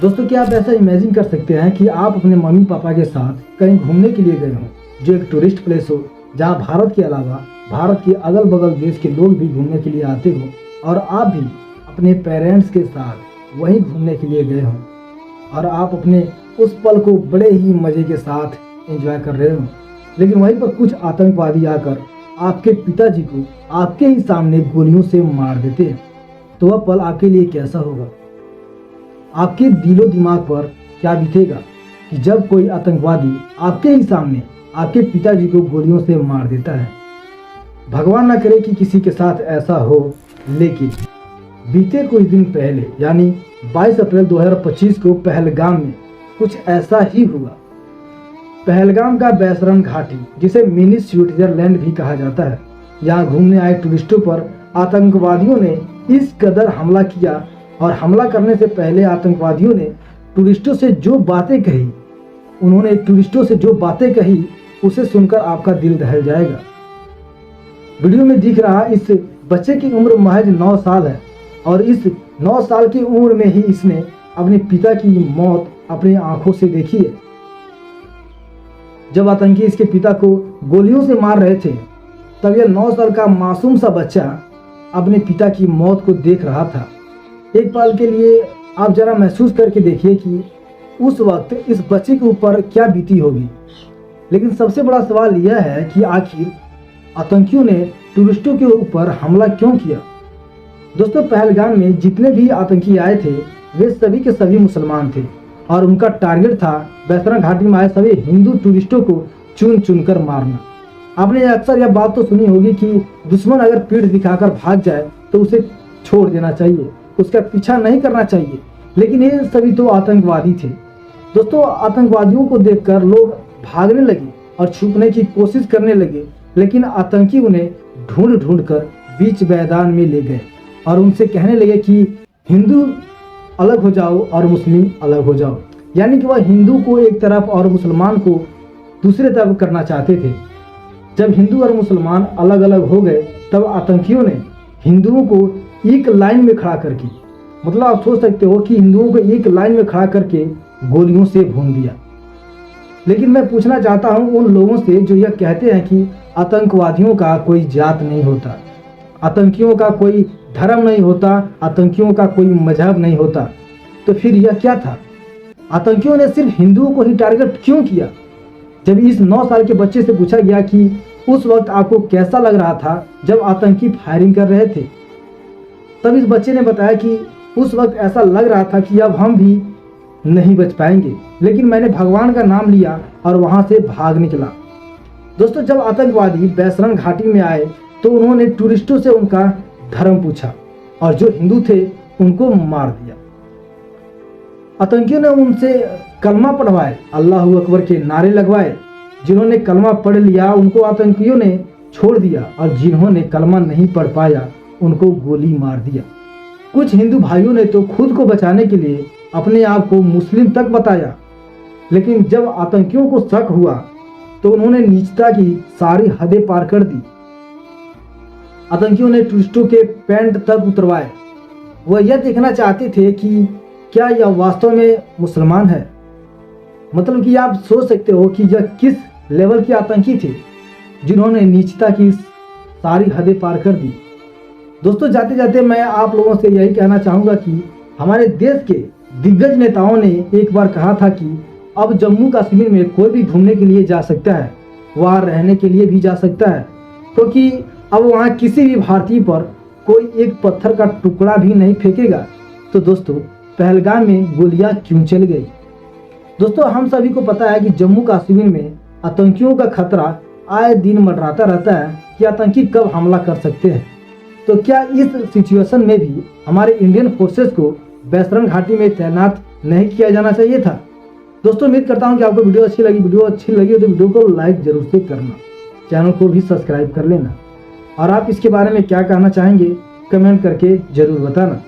दोस्तों, क्या आप ऐसा इमेजिन कर सकते हैं कि आप अपने मम्मी पापा के साथ कहीं घूमने के लिए गए हों, जो एक टूरिस्ट प्लेस हो, जहां भारत के अलावा भारत के अगल बगल देश के लोग भी घूमने के लिए आते हो, और आप भी अपने पेरेंट्स के साथ वहीं घूमने के लिए गए हों, और आप अपने उस पल को बड़े ही मज़े के साथ एंजॉय कर रहे हो। लेकिन वहीं पर कुछ आतंकवादी आकर आपके पिताजी को आपके ही सामने गोलियों से मार देते हैं, तो वह पल आपके लिए कैसा होगा? आपके दिलो दिमाग पर क्या बीतेगा कि जब कोई आतंकवादी आपके ही सामने आपके पिताजी को गोलियों से मार देता है? भगवान ना करे कि किसी के साथ ऐसा हो, लेकिन बीते कुछ दिन पहले यानी 22 अप्रैल 2025 को पहलगाम में कुछ ऐसा ही हुआ। पहलगाम का बैसरन घाटी, जिसे मिनी स्विट्जरलैंड भी कहा जाता है, यहाँ घूमने आए टूरिस्टों पर आतंकवादियों ने इस कदर हमला किया, और हमला करने से पहले आतंकवादियों ने टूरिस्टों से जो बातें कही उसे सुनकर आपका दिल दहल जाएगा। वीडियो में दिख रहा इस बच्चे की उम्र महज 9 साल है, और इस 9 साल की उम्र में ही इसने अपने पिता की मौत अपनी आंखों से देखी है। जब आतंकी इसके पिता को गोलियों से मार रहे थे, तब यह 9 साल का मासूम सा बच्चा अपने पिता की मौत को देख रहा था। एक पल के लिए आप जरा महसूस करके देखिए कि उस वक्त इस बच्चे के ऊपर क्या बीती होगी। लेकिन सबसे बड़ा सवाल यह है कि आखिर आतंकियों ने टूरिस्टों के ऊपर हमला क्यों किया? दोस्तों, पहलगाम में जितने भी आतंकी आए थे वे सभी के सभी मुसलमान थे, और उनका टारगेट था बैसरन घाटी में आए सभी हिंदू टूरिस्टों को चुन चुन कर मारना। आपने अक्सर यह बात तो सुनी होगी कि दुश्मन अगर पीठ दिखाकर भाग जाए तो उसे छोड़ देना चाहिए, उसका पीछा नहीं करना चाहिए। लेकिन ये सभी तो आतंकवादी थे। दोस्तों, आतंकवादियों को देखकर लोग भागने लगे और छुपने की कोशिश करने लगे, लेकिन आतंकी उन्हें ढूंढ ढूंढ कर बीच मैदान में ले गए और उनसे कहने लगे कि हिंदू अलग हो जाओ और मुस्लिम अलग हो जाओ। यानी कि वह हिंदू को एक तरफ और मुसलमान को दूसरे तरफ करना चाहते थे। जब हिंदू और मुसलमान अलग अलग हो गए, तब आतंकियों ने हिंदुओं को एक लाइन में खड़ा करके, मतलब आप सोच सकते हो कि हिंदुओं को एक लाइन में खड़ा करके गोलियों से भून दिया। लेकिन मैं पूछना चाहता हूं उन लोगों से जो यह कहते हैं कि आतंकवादियों का कोई जात नहीं होता, आतंकियों का कोई धर्म नहीं होता, आतंकियों का कोई मजहब नहीं होता, तो फिर यह क्या था? आतंकियों ने सिर्फ हिंदुओं को ही टारगेट क्यों किया? जब इस 9 साल के बच्चे से पूछा गया कि उस वक्त आपको कैसा लग रहा था जब आतंकी फायरिंग कर रहे थे, तब इस बच्चे ने बताया कि उस वक्त ऐसा लग रहा था कि अब हम भी नहीं बच पाएंगे, लेकिन मैंने भगवान का नाम लिया और वहां से भाग निकला। दोस्तों, जब आतंकवादी बैसरन घाटी में आए तो उन्होंने टूरिस्टों से उनका धर्म पूछा, और जो हिंदू थे उनको मार दिया। आतंकियों ने उनसे कलमा पढ़वाए, अल्लाहू अकबर के नारे लगवाए। जिन्होंने कलमा पढ़ लिया उनको आतंकियों ने छोड़ दिया, और जिन्होंने कलमा नहीं पढ़ पाया उनको गोली मार दिया। कुछ हिंदू भाइयों ने तो खुद को बचाने के लिए अपने आप को मुस्लिम तक बताया, लेकिन जब आतंकियों को शक हुआ तो उन्होंने नीचता की सारी हदें पार कर दी। आतंकियों ने टूरिस्टों के पैंट तक उतरवाए। वह यह देखना चाहते थे कि क्या यह वास्तव में मुसलमान है। मतलब कि आप सोच सकते हो कि यह किस लेवल के आतंकी थे जिन्होंने नीचता की सारी हदें पार कर दी। दोस्तों, जाते जाते मैं आप लोगों से यही कहना चाहूँगा कि हमारे देश के दिग्गज नेताओं ने एक बार कहा था कि अब जम्मू कश्मीर में कोई भी घूमने के लिए जा सकता है, वहाँ रहने के लिए भी जा सकता है, क्योंकि अब वहाँ किसी भी भारतीय पर कोई एक पत्थर का टुकड़ा भी नहीं फेंकेगा। तो दोस्तों, पहलगाम में गोलियां क्यों चल गई? दोस्तों, हम सभी को पता है कि जम्मू कश्मीर में आतंकियों का खतरा आए दिन मंडराता रहता है कि आतंकी कब हमला कर सकते हैं। तो क्या इस सिचुएशन में भी हमारे इंडियन फोर्सेस को बैसरन घाटी में तैनात नहीं किया जाना चाहिए था? दोस्तों, उम्मीद करता हूं कि आपको वीडियो अच्छी लगी हो तो वीडियो को लाइक जरूर से करना, चैनल को भी सब्सक्राइब कर लेना, और आप इसके बारे में क्या कहना चाहेंगे कमेंट करके जरूर बताना।